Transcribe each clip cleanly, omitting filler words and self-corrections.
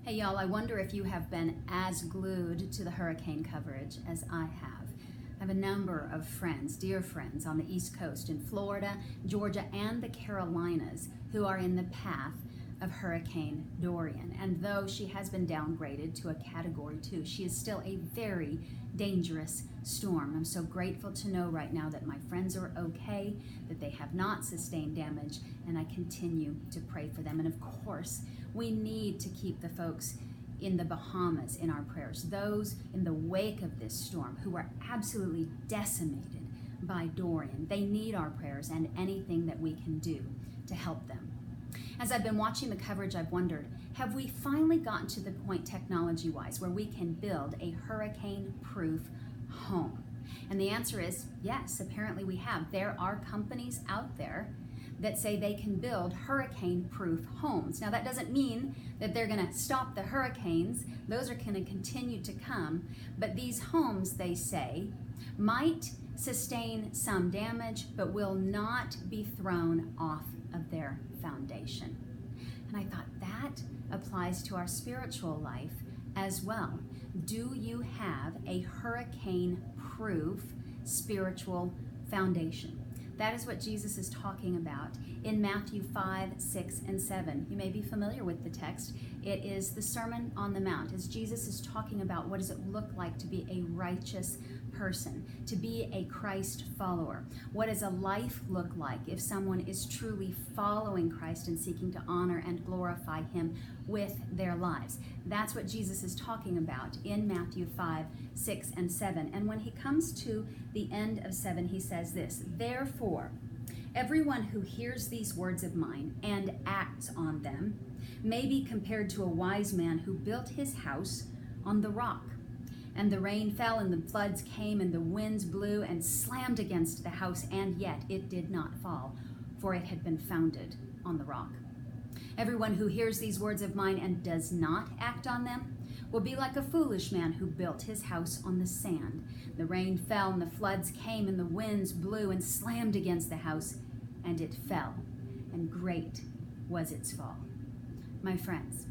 Hey y'all, I wonder if you have been as glued to the hurricane coverage as I have. I have a number of friends, dear friends, on the East Coast in Florida, Georgia, and the Carolinas who are in the path of Hurricane Dorian. And though she has been downgraded to a Category 2, she is still a very dangerous storm. I'm so grateful to know right now that my friends are okay, that they have not sustained damage, and I continue to pray for them. And of course, we need to keep the folks in the Bahamas in our prayers, those in the wake of this storm who are absolutely decimated by Dorian. They need our prayers and anything that we can do to help them. As I've been watching the coverage, I've wondered, have we finally gotten to the point technology-wise where we can build a hurricane-proof home? And the answer is yes, apparently we have. There are companies out there that say they can build hurricane-proof homes. Now that doesn't mean that they're gonna stop the hurricanes. Those are gonna continue to come. But these homes, they say, might sustain some damage, but will not be thrown off of their foundation. And I thought that applies to our spiritual life as well. Do you have a hurricane-proof spiritual foundation? That is what Jesus is talking about in Matthew 5, 6, and 7. You may be familiar with the text. It is the Sermon on the Mount, as Jesus is talking about what does it look like to be a righteous person, to be a Christ follower. What does a life look like if someone is truly following Christ and seeking to honor and glorify Him with their lives? That's what Jesus is talking about in Matthew 5, 6, and 7. And when he comes to the end of 7, he says this, "Therefore, everyone who hears these words of mine and acts on them may be compared to a wise man who built his house on the rock. And the rain fell, and the floods came, and the winds blew and slammed against the house, and yet it did not fall, for it had been founded on the rock. Everyone who hears these words of mine and does not act on them will be like a foolish man who built his house on the sand. The rain fell, and the floods came, and the winds blew and slammed against the house, and it fell, and great was its fall." My friends,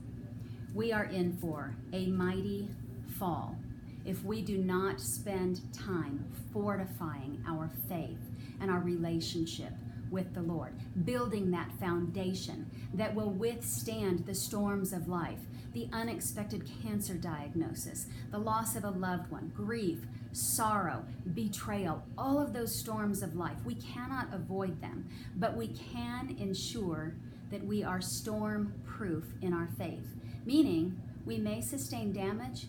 we are in for a mighty fall if we do not spend time fortifying our faith and our relationship with the Lord, building that foundation that will withstand the storms of life, the unexpected cancer diagnosis, the loss of a loved one, grief, sorrow, betrayal, all of those storms of life. We cannot avoid them, but we can ensure that we are storm-proof in our faith, meaning we may sustain damage,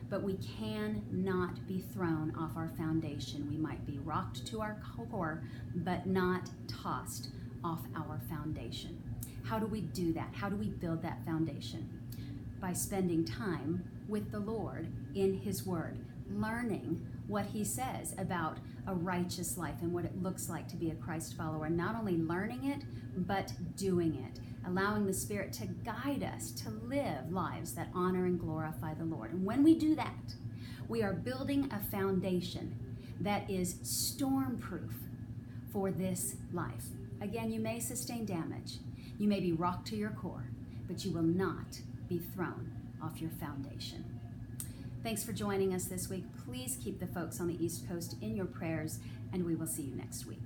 but we cannot be thrown off our foundation. We might be rocked to our core, but not tossed off our foundation. How do we do that? How do we build that foundation? By spending time with the Lord in His Word, learning what He says about a righteous life and what it looks like to be a Christ follower. Not only learning it, but doing it. Allowing the Spirit to guide us to live lives that honor and glorify the Lord. And when we do that, we are building a foundation that is storm-proof for this life. Again, you may sustain damage. You may be rocked to your core, but you will not be thrown off your foundation. Thanks for joining us this week. Please keep the folks on the East Coast in your prayers, and we will see you next week.